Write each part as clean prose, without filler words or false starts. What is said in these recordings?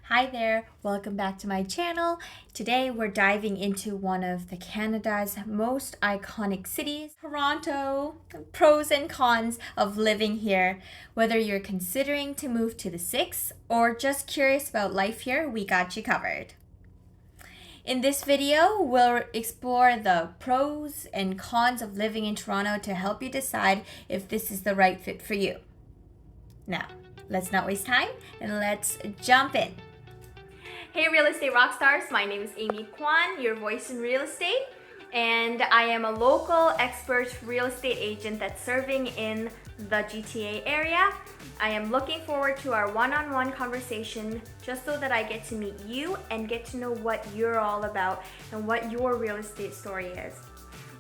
Hi there, welcome back to my channel. Today we're diving into one of the Canada's most iconic cities, Toronto. Pros and cons of living here. Whether you're considering to move to the Six or just curious about life here, we got you covered. In this video, we'll explore the pros and cons of living in Toronto to help you decide if this is the right fit for you. Now, let's not waste time and let's jump in. Hey real estate rock stars, my name is Amy Kwan, your voice in real estate, and I am a local expert real estate agent that's serving in the GTA area. I am looking forward to our one-on-one conversation just so that I get to meet you and get to know what you're all about and what your real estate story is.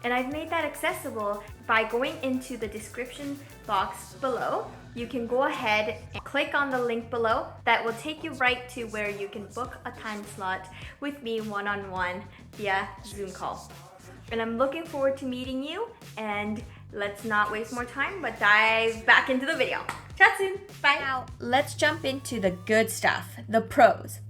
And I've made that accessible by going into the description box below. You can go ahead and click on the link below. That will take you right to where you can book a time slot with me one-on-one via Zoom call. And I'm looking forward to meeting you, and let's not waste more time, but dive back into the video. Chat soon, bye. Now, let's jump into the good stuff, the pros.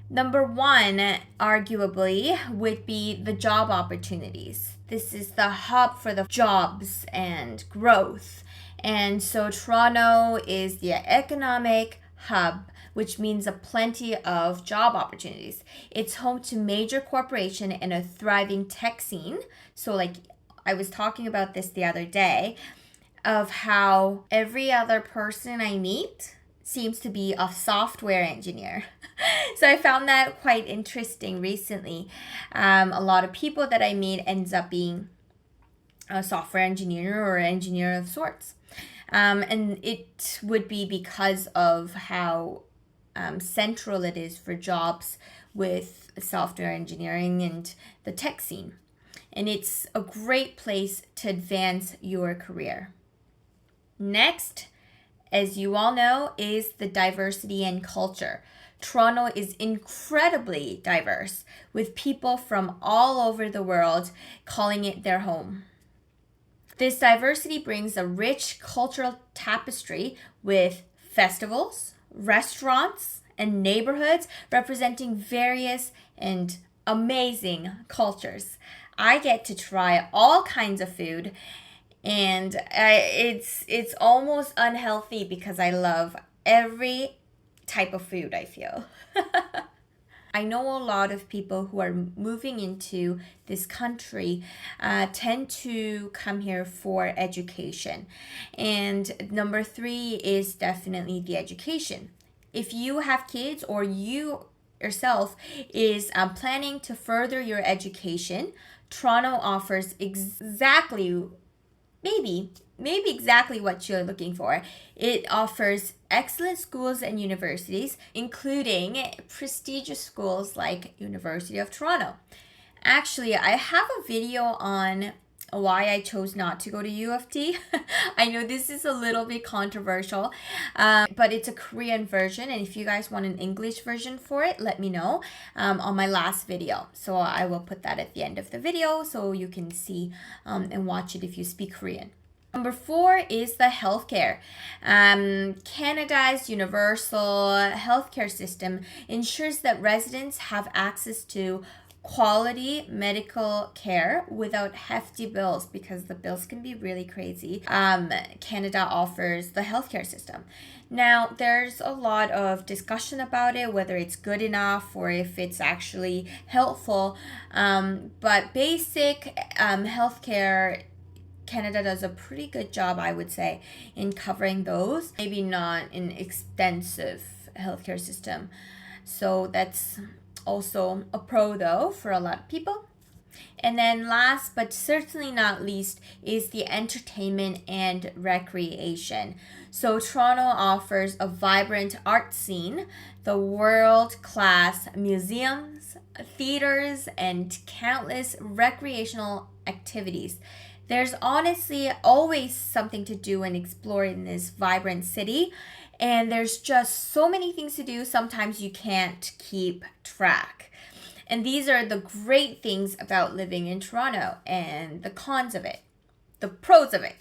Number one, arguably, would be the job opportunities. This is the hub for the jobs and growth. And so Toronto is the economic hub, which means a plenty of job opportunities. It's home to major corporation and a thriving tech scene. So like I was talking about this the other day, of how every other person I meet seems to be a software engineer. So I found that quite interesting recently. A lot of people that I meet ends up being a software engineer or engineer of sorts. And it would be because of how central it is for jobs with software engineering and the tech scene. And it's a great place to advance your career. Next, as you all know, is the diversity and culture. Toronto is incredibly diverse, with people from all over the world calling it their home. This diversity brings a rich cultural tapestry with festivals, restaurants, and neighborhoods representing various and amazing cultures. I get to try all kinds of food, and it's almost unhealthy because I love every type of food, I feel. I know a lot of people who are moving into this country tend to come here for education. And number three is definitely the education. If you have kids or you yourself is planning to further your education, Toronto offers exactly maybe exactly what you're looking for. It offers excellent schools and universities, including prestigious schools like University of Toronto. Actually, I have a video on why I chose not to go to U of T. I know this is a little bit controversial, but it's a Korean version, and if you guys want an English version for it, let me know on my last video. So I will put that at the end of the video so you can see and watch it if you speak Korean. Number four is the healthcare. Canada's universal healthcare system ensures that residents have access to quality medical care without hefty bills, because the bills can be really crazy. Canada offers the healthcare system. Now, there's a lot of discussion about it, whether it's good enough or if it's actually helpful. But basic healthcare, Canada does a pretty good job, I would say, in covering those. Maybe not an extensive healthcare system. So that's also a pro though for a lot of people. And then last but certainly not least is the entertainment and recreation. So Toronto offers a vibrant art scene, the world-class museums, theaters, and countless recreational activities. There's honestly always something to do and explore in this vibrant city. And there's just so many things to do, sometimes you can't keep track. And these are the great things about living in Toronto and the cons of it, the pros of it.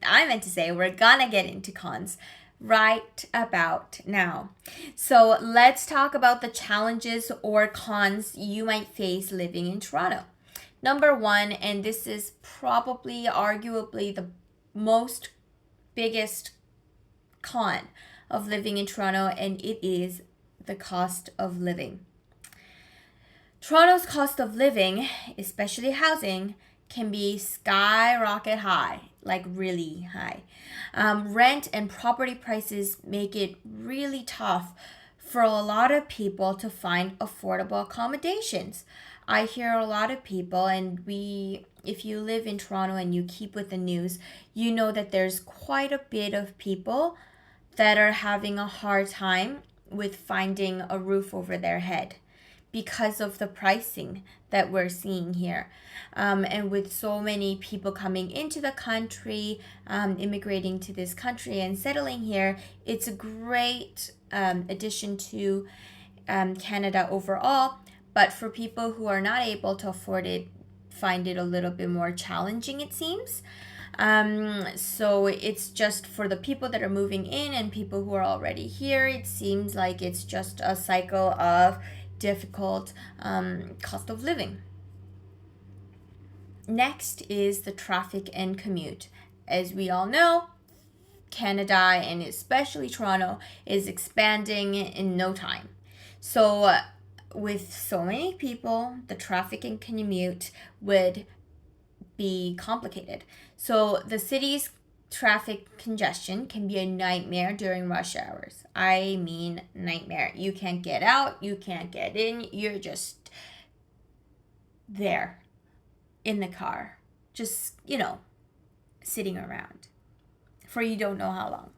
I meant to say we're gonna get into cons, right about now. So let's talk about the challenges or cons you might face living in Toronto. Number one, and this is probably arguably the most biggest con of living in Toronto, and it is the cost of living. Toronto's cost of living, especially housing, can be skyrocket high, like really high. Rent and property prices make it really tough for a lot of people to find affordable accommodations. I hear a lot of people, and if you live in Toronto and you keep with the news, you know that there's quite a bit of people that are having a hard time with finding a roof over their head because of the pricing that we're seeing here. And with so many people coming into the country, immigrating to this country and settling here, it's a great addition to Canada overall. But for people who are not able to afford it, find it a little bit more challenging, it seems. So it's just for the people that are moving in and people who are already here, it seems like it's just a cycle of difficult cost of living. Next is the traffic and commute. As we all know, Canada and especially Toronto is expanding in no time. So with so many people, the traffic and commute would be complicated. So the city's traffic congestion can be a nightmare during rush hours. I mean, nightmare. You can't get out, you can't get in, you're just there in the car, just, sitting around for you don't know how long.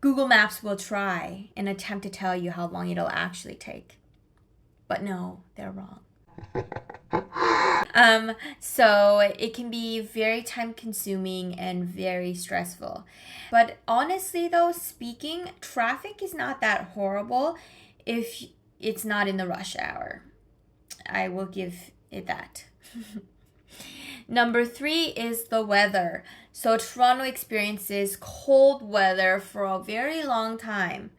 Google Maps will try and attempt to tell you how long it'll actually take. But no, they're wrong. So it can be very time consuming and very stressful. But honestly though, speaking, traffic is not that horrible if it's not in the rush hour. I will give it that. Number 3 is the weather. So Toronto experiences cold weather for a very long time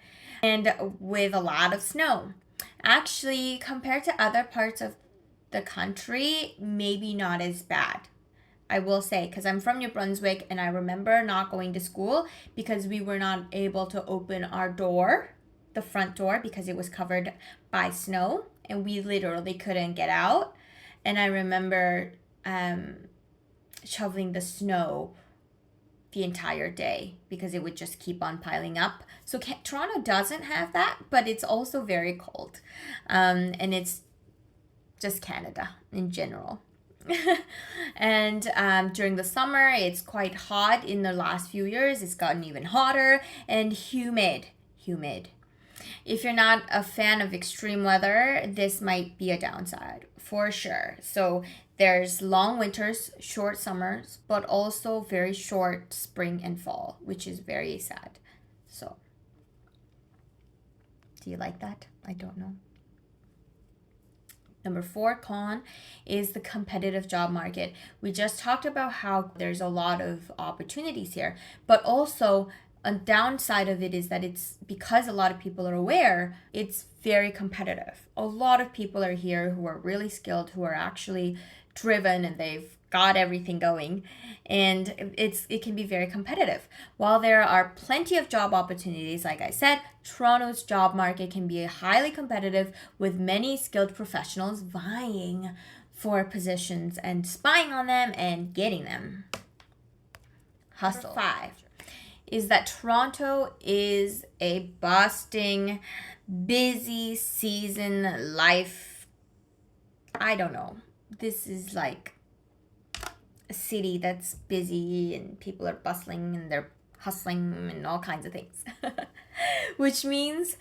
and with a lot of snow. Actually, compared to other parts of the country, maybe not as bad, I will say, because I'm from New Brunswick and I remember not going to school because we were not able to open our door, the front door, because it was covered by snow and we literally couldn't get out. And I remember shoveling the snow the entire day because it would just keep on piling up. So Toronto doesn't have that, but it's also very cold. And it's just Canada in general. And during the summer, it's quite hot. In the last few years, it's gotten even hotter and humid. If you're not a fan of extreme weather, this might be a downside for sure. So there's long winters, short summers, but also very short spring and fall, which is very sad. So, do you like that? I don't know. Number 4 con is the competitive job market. We just talked about how there's a lot of opportunities here, but also a downside of it is that it's because a lot of people are aware, it's very competitive. A lot of people are here who are really skilled, who are actually driven, and they've got everything going, and it can be very competitive. While there are plenty of job opportunities, like I said, Toronto's job market can be highly competitive with many skilled professionals vying for positions and spying on them and getting them. Hustle. Number 5 is that Toronto is a busting, busy season life. I don't know. This is like a city that's busy and people are bustling and they're hustling and all kinds of things. Which means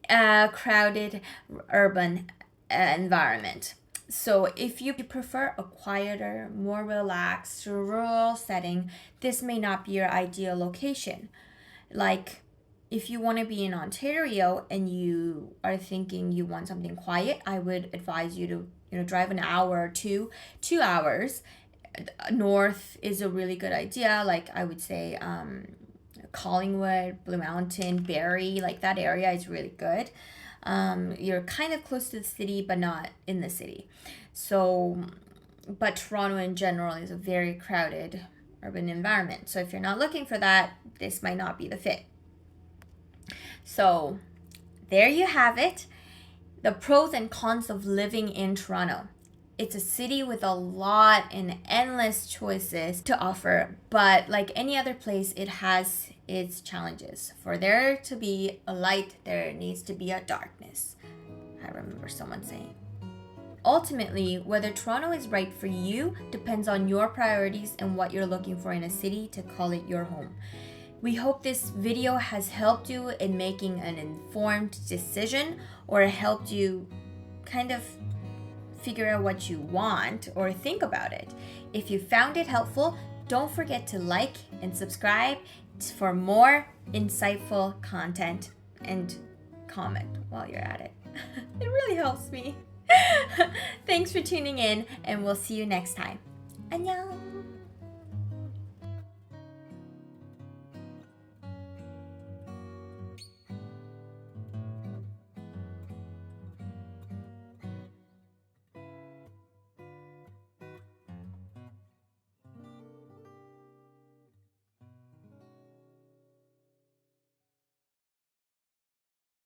a crowded urban environment. So if you prefer a quieter, more relaxed, rural setting, this may not be your ideal location. Like if you want to be in Ontario and you are thinking you want something quiet, I would advise you to drive an hour or 2 hours. North is a really good idea. Like I would say Collingwood, Blue Mountain, Barrie, like that area is really good. You're kind of close to the city, but not in the city. So, but Toronto in general is a very crowded urban environment. So if you're not looking for that, this might not be the fit. So there you have it. The pros and cons of living in Toronto. It's a city with a lot and endless choices to offer, but like any other place, it has its challenges. For there to be a light, there needs to be a darkness. I remember someone saying. Ultimately, whether Toronto is right for you depends on your priorities and what you're looking for in a city to call it your home. We hope this video has helped you in making an informed decision or helped you kind of figure out what you want or think about it. If you found it helpful, don't forget to like and subscribe for more insightful content and comment while you're at it. It really helps me. Thanks for tuning in, and we'll see you next time. 안녕.